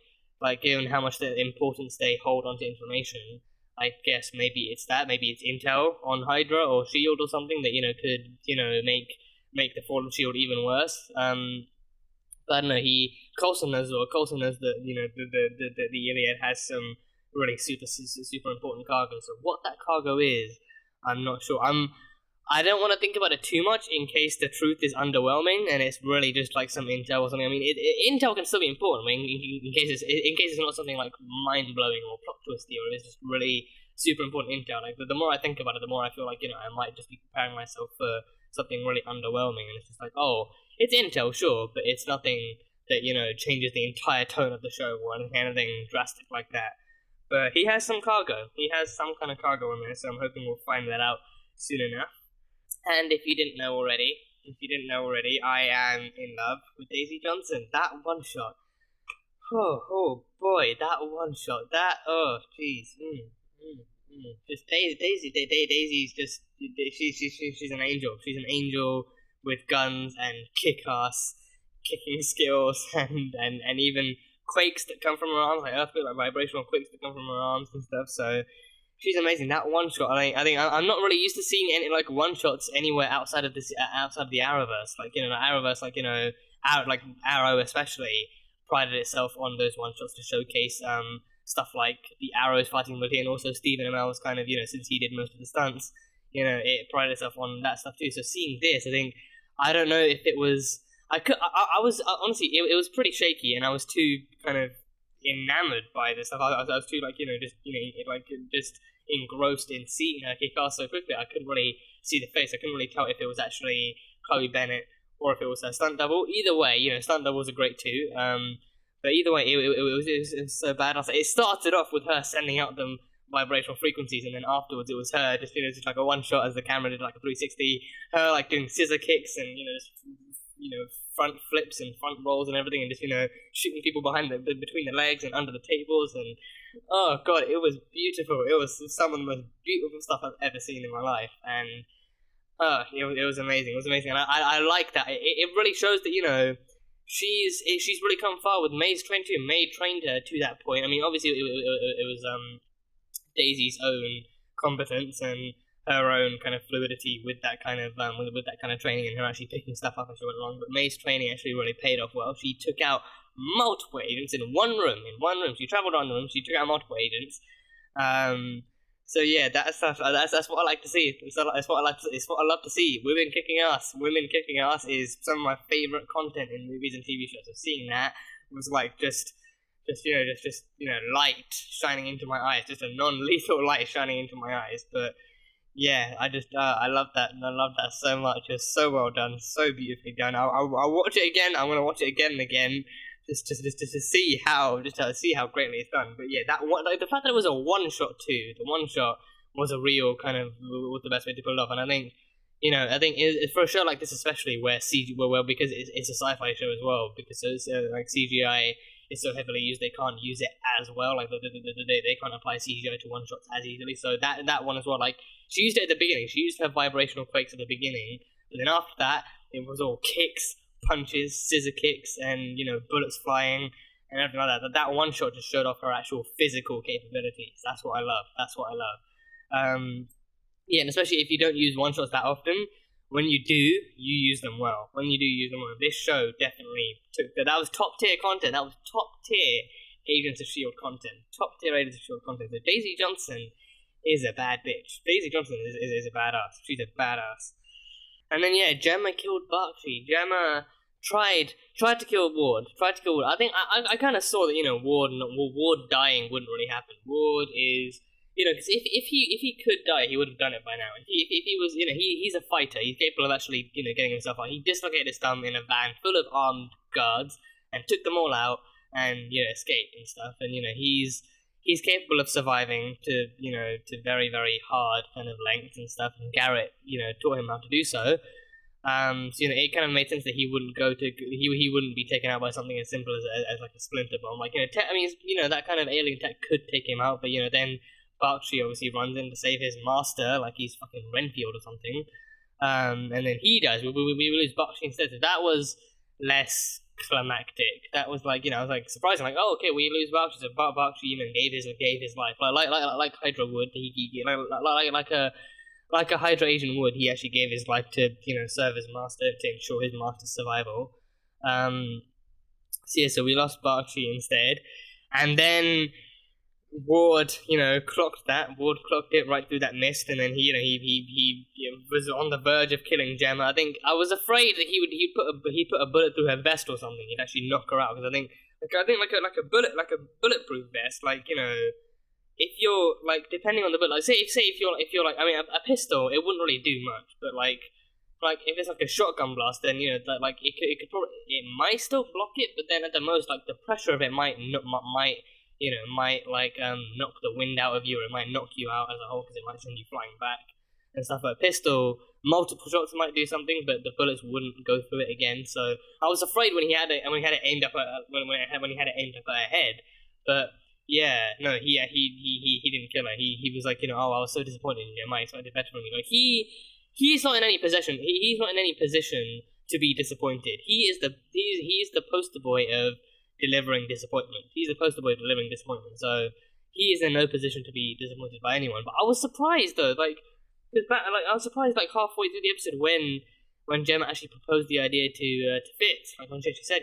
given how much the importance they hold onto information, I guess maybe it's that. Maybe it's intel on Hydra or S.H.I.E.L.D. or something that could make the fall of S.H.I.E.L.D. even worse. But I don't know. Coulson knows that the Iliad has some really super important cargo. So what that cargo is, I'm not sure. I don't want to think about it too much in case the truth is underwhelming and it's really just like some intel or something. I mean, intel can still be important. I mean, in case it's not something like mind blowing or plot twisty, or it's just really super important intel. Like the more I think about it, the more I feel like I might just be preparing myself for something really underwhelming, and it's just like, oh, it's intel, sure, but it's nothing that changes the entire tone of the show or anything drastic like that. But he has some cargo. He has some kind of cargo in there, so I'm hoping we'll find that out soon enough. And if you didn't know already, I am in love with Daisy Johnson. That one shot. Oh boy, that one shot. That, oh jeez. Just Daisy's just, she's an angel. She's an angel with guns and kick-ass kicking skills and even quakes that come from her arms, like earthquake, like vibrational quakes that come from her arms and stuff. So she's amazing. That one shot, I think I'm not really used to seeing any like one shots anywhere outside of this, outside of the Arrowverse. Like the Arrowverse, like like Arrow especially prided itself on those one shots to showcase stuff like the Arrows fighting Multi, and also Stephen Amell's kind of since he did most of the stunts, it prided itself on that stuff too. So seeing this, I don't know if it was. I was honestly, it was pretty shaky, and I was too kind of enamored by this stuff. I was too just engrossed in seeing her kick ass so quickly. I couldn't really see the face. I couldn't really tell if it was actually Chloe Bennett or if it was her stunt double. Either way, stunt doubles are great too. But either way, it was so bad. It started off with her sending out them vibrational frequencies, and then afterwards it was her just like a one shot as the camera did like a 360. Her like doing scissor kicks and front flips and front rolls and everything, and just shooting people between the legs and under the tables, and oh god, it was beautiful. It was some of the most beautiful stuff I've ever seen in my life, and it was amazing. It was amazing, and I like that. It really shows that she's really come far with May's trained too. May trained her to that point. I mean, obviously it was Daisy's own competence and her own kind of fluidity with that kind of with that kind of training, and her actually picking stuff up as she went along. But May's training actually really paid off well. She took out multiple agents in one room. She travelled around the room. She took out multiple agents. So yeah, that's what I like to see. It's what I love to see. Women kicking ass. Women kicking ass is some of my favorite content in movies and TV shows. So seeing that was like just light shining into my eyes, just a non-lethal light shining into my eyes. But yeah, I love that, and I love that so much. It's so well done, so beautifully done. I'll watch it again. I'm gonna watch it again and again, just to see how greatly it's done. But yeah, that one, like the fact that it was a one shot too. The one shot was a real kind of was the best way to pull it off, and I think it's for a show like this especially where because it's a sci-fi show as well, because like CGI is so heavily used, they can't use it as well. Like they can't apply CGI to one shots as easily. So that one as well. Like she used it at the beginning. She used her vibrational quakes at the beginning, but then after that, it was all kicks, punches, scissor kicks, and bullets flying and everything like that. That one shot just showed off her actual physical capabilities. That's what I love. Yeah, and especially if you don't use one shots that often, when you do, you use them well. This show definitely took that. That was top tier content. That was top tier Agents of S.H.I.E.L.D. content. Top tier Agents of S.H.I.E.L.D. content. So Daisy Johnson is a bad bitch. Daisy Johnson is a badass. She's a badass. And then yeah, Gemma killed Bakshi. Gemma tried to kill Ward. I think I kind of saw that Ward dying wouldn't really happen. Ward is. Because if he could die, he would have done it by now. If he was, he's a fighter. He's capable of actually, getting himself out. He dislocated his thumb in a van full of armed guards and took them all out and escaped and stuff. And he's capable of surviving to very very hard kind of lengths and stuff. And Garrett, taught him how to do so. So it kind of made sense that he wouldn't he wouldn't be taken out by something as simple as like a splinter bomb. Like that kind of alien tech could take him out, but then Bakshi obviously runs in to save his master, like he's fucking Renfield or something. And then he dies. We lose Bakshi instead. So that was less climactic. That was like, I was like surprising, like, oh, okay, we lose Bakshi. So Bakshi, gave his life, like Hydra would. He like a Hydra agent would. He actually gave his life to serve his master, to ensure his master's survival. So we lost Bakshi instead, and then Ward, clocked that. Ward clocked it right through that mist, and then he was on the verge of killing Gemma. I think I was afraid that he'd put a bullet through her vest or something. He'd actually knock her out, because I think like a bulletproof vest, if you're depending on the bullet, say if you're a pistol, it wouldn't really do much, but if it's a shotgun blast, then it might still block it, but then at the most the pressure of it might knock the wind out of you, or it might knock you out as a whole, because it might send you flying back and stuff. But a pistol, multiple shots might do something, but the bullets wouldn't go through it again. So I was afraid when he had it aimed up at her head. But yeah, no, he didn't kill her. He was I was so disappointed in you. I expected better from you. He's not in any position. He's not in any position to be disappointed. He is the poster boy of delivering disappointment. He's the poster boy of delivering disappointment. So he is in no position to be disappointed by anyone. But I was surprised though, I was surprised halfway through the episode when Gemma actually proposed the idea to Fitz. When she actually said,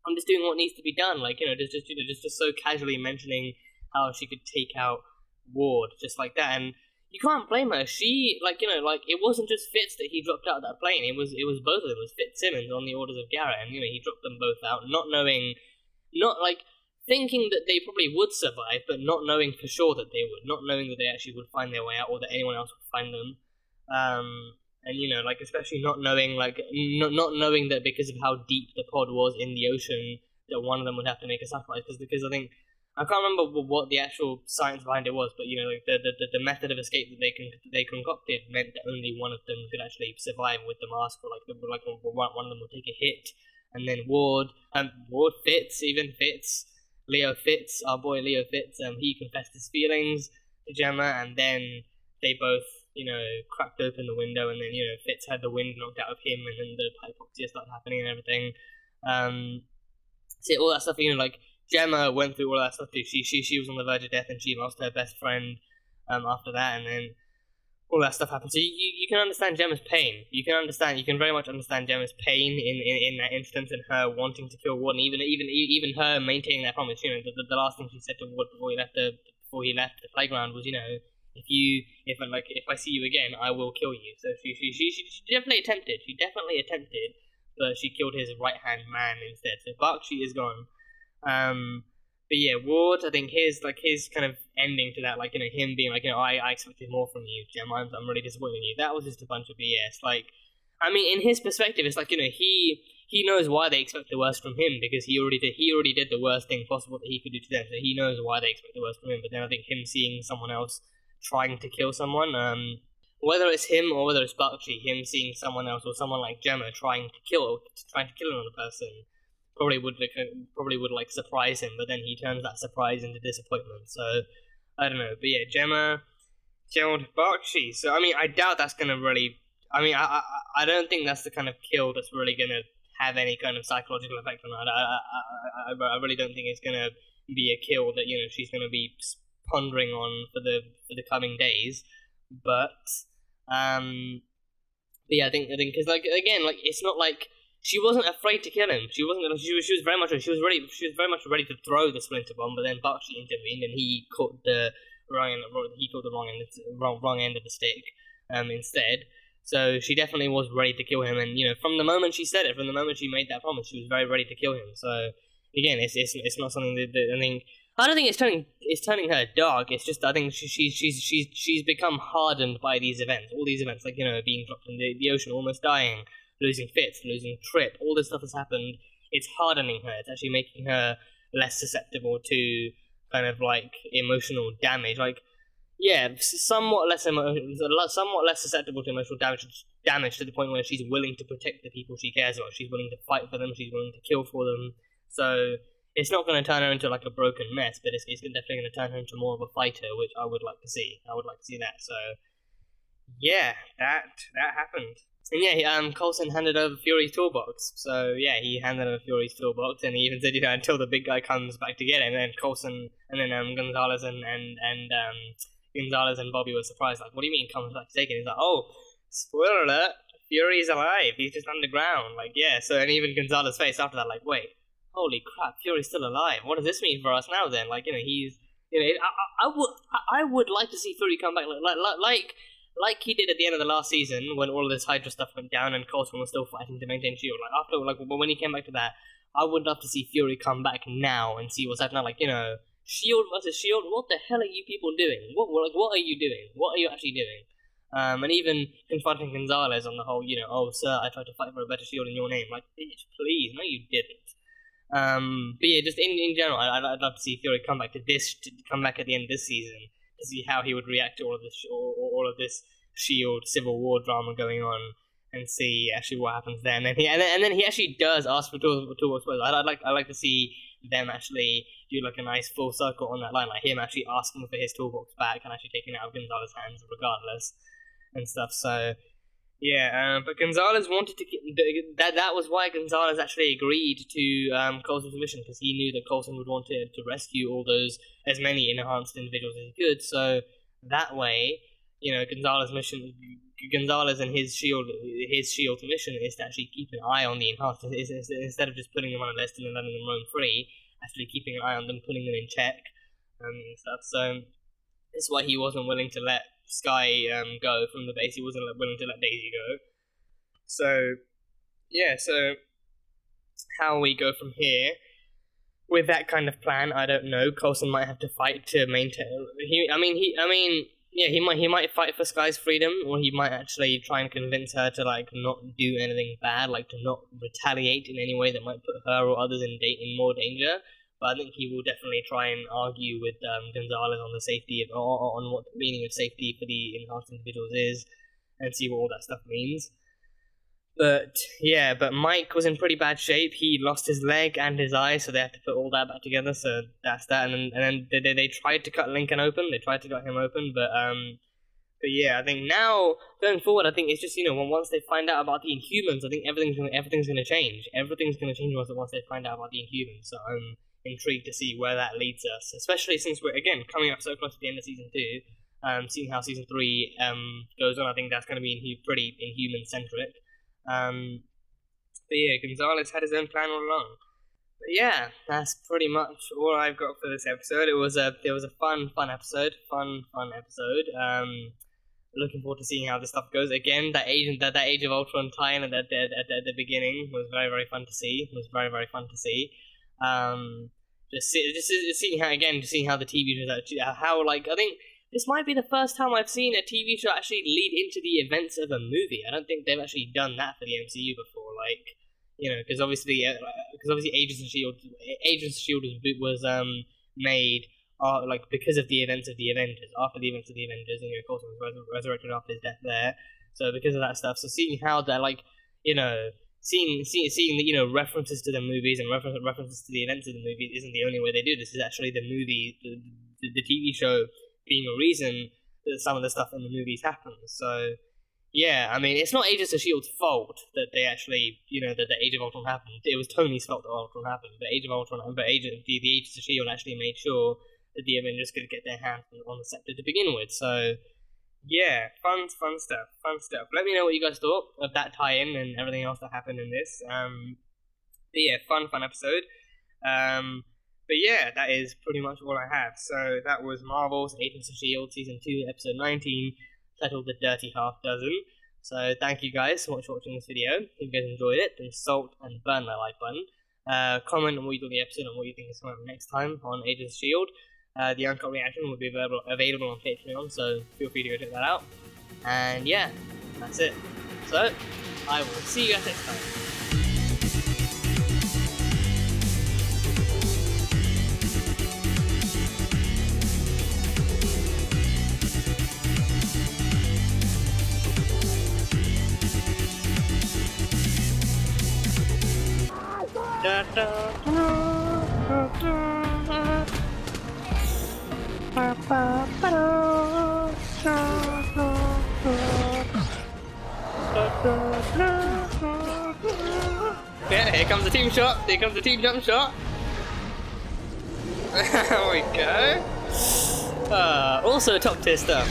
I'm just doing what needs to be done. Just so casually mentioning how she could take out Ward just like that. And you can't blame her. She, it wasn't just Fitz that he dropped out of that plane. It was both of them. It was Fitzsimmons on the orders of Garrett, and he dropped them both out, thinking that they probably would survive, but not knowing for sure that they would, not knowing that they actually would find their way out, or that anyone else would find them. Especially not knowing, not knowing that because of how deep the pod was in the ocean, that one of them would have to make a sacrifice. Because I think, I can't remember what the actual science behind it was, but the method of escape that they concocted meant that only one of them could actually survive with the mask, or one of them would take a hit, and then Leo Fitz, our boy Leo Fitz, he confessed his feelings to Gemma, and then they both cracked open the window, and then Fitz had the wind knocked out of him, and then the hypoxia started happening and everything. All that stuff, Gemma went through all that stuff too. She was on the verge of death, and she lost her best friend after that, and then all that stuff happened. So you can understand Gemma's pain. You can very much understand Gemma's pain in that instance, and her wanting to kill Ward, and even her maintaining that promise. The last thing she said to Ward before he left the playground was, if I see you again, I will kill you. So she definitely attempted, but she killed his right hand man instead. So Bakshi is gone. But yeah, Ward, I think his kind of ending to that, him being I expected more from you, Gem. I'm really disappointed in you. That was just a bunch of BS. In his perspective, it's he knows why they expect the worst from him, because he already did the worst thing possible that he could do to them. So he knows why they expect the worst from him. But then I think him seeing someone else trying to kill someone, whether it's him or whether it's Bakshi, him seeing someone else or someone like Gemma trying to kill another person, probably would surprise him, but then he turns that surprise into disappointment. So I don't know, but yeah, Gemma killed Bakshi. So I doubt that's gonna really. I don't think that's the kind of kill that's really gonna have any kind of psychological effect on her. I really don't think it's gonna be a kill that she's gonna be pondering on for the coming days. But yeah, I think because it's not like. She wasn't afraid to kill him. She was very much ready to throw the splinter bomb, but then Bakshi intervened and he caught the wrong end of the stick instead. So she definitely was ready to kill him, and from the moment she said it, from the moment she made that promise, she was very ready to kill him. So again, it's not something that I don't think it's turning her dark. It's just I think she's become hardened by these events, all these events, being dropped in the ocean, almost dying, losing Fitz, losing Trip, all this stuff has happened. It's hardening her. It's actually making her less susceptible to kind of emotional damage. Somewhat less susceptible to emotional damage to the point where she's willing to protect the people she cares about. She's willing to fight for them. She's willing to kill for them. So it's not going to turn her into a broken mess, but it's definitely going to turn her into more of a fighter, which I would like to see. I would like to see that. So yeah, that happened. And yeah, Coulson handed over Fury's toolbox. So yeah, he handed over Fury's toolbox, and he even said, until the big guy comes back to get him. And then Coulson, and then Gonzalez and Gonzalez and Bobby were surprised. What do you mean comes back to take it? He's like, oh, spoiler alert, Fury's alive. He's just underground. Yeah. So and even Gonzalez's face after that, wait, holy crap, Fury's still alive. What does this mean for us now then? Like, he's, I would like to see Fury come back like he did at the end of the last season when all of this Hydra stuff went down and Coulson was still fighting to maintain S.H.I.E.L.D. When he came back to that, I would love to see Fury come back now and see what's happening. S.H.I.E.L.D. versus S.H.I.E.L.D. What the hell are you people doing? What are you doing? What are you actually doing? And even confronting Gonzalez on the whole, oh sir, I tried to fight for a better S.H.I.E.L.D. in your name. Like, bitch, please, no, you didn't. But yeah, just in general, I'd love to see Fury come back to come back at the end of this season to see how he would react to all of this S.H.I.E.L.D. Civil War drama going on, and see actually what happens then. And then he actually does ask for toolbox. I'd like to see them actually do like a nice full circle on that line, like him actually asking for his toolbox back and actually taking it out of Gonzalez's hands regardless and stuff. So yeah, but Gonzalez wanted to get that was why Gonzalez actually agreed to Coulson's mission, because he knew that Coulson would want to rescue as many enhanced individuals as he could. So that way, Gonzalez and his S.H.I.E.L.D. mission is to actually keep an eye on the enhanced instead of just putting them on a list and then letting them roam free. Actually keeping an eye on them, putting them in check and stuff. So that's why he wasn't willing to let Sky go from the base. He wasn't willing to let Daisy go. So yeah, so how we go from here with that kind of plan, I don't know. Coulson might have to fight to maintain. He might fight for Sky's freedom, or he might actually try and convince her to not do anything bad, to not retaliate in any way that might put her or others in more danger. But I think he will definitely try and argue with Gonzalez on the safety on what the meaning of safety for the enhanced individuals is, and see what all that stuff means. But yeah, Mike was in pretty bad shape. He lost his leg and his eye, so they have to put all that back together. So that's that. And then they tried to cut Lincoln open. They tried to cut him open, but yeah, I think now going forward, I think it's just once they find out about the Inhumans, I think everything's gonna change. Everything's gonna change once they find out about the Inhumans. So I'm intrigued to see where that leads us, especially since we're again coming up so close to the end of season 2. Seeing how season 3 goes on, I think that's going to be pretty Inhuman centric. But yeah, Gonzalez had his own plan all along. But yeah, that's pretty much all I've got for this episode. It was a fun episode. Fun episode. Looking forward to seeing how this stuff goes. Again, that Age of Ultron tie-in at the beginning was very, very fun to see. Just seeing how the TV shows actually, I think this might be the first time I've seen a TV show actually lead into the events of a movie. I don't think they've actually done that for the MCU before. Because obviously Agents of S.H.I.E.L.D. was made because of the events of the Avengers. After the events of the Avengers, Coulson was resurrected after his death there. So because of that stuff, so seeing how that seeing the references to the movies and references to the events of the movies isn't the only way they do this. Is actually the movie, the TV show being a reason that some of the stuff in the movies happens. So yeah, it's not Agents of S.H.I.E.L.D.'s fault that they actually, that the Age of Ultron happened. It was Tony's fault that Ultron happened. But the Agents of S.H.I.E.L.D. actually made sure that the Avengers could get their hands on the scepter to begin with. So yeah, fun stuff. Let me know what you guys thought of that tie-in and everything else that happened in this. But yeah, fun episode. But yeah, that is pretty much all I have. So that was Marvel's Agents of S.H.I.E.L.D. Season 2, Episode 19, titled The Dirty Half Dozen. So thank you guys so much for watching this video. If you guys enjoyed it, then salt and burn that like button. Comment on what you thought of the episode and what you think is coming up next time on Agents of S.H.I.E.L.D. The uncut reaction will be available on Patreon, so feel free to go check that out. And yeah, that's it. So, I will see you guys next time. Da, da, da, da, da. Yeah, here comes the team shot. Here comes the team jump shot. There we go. Also top tier stuff.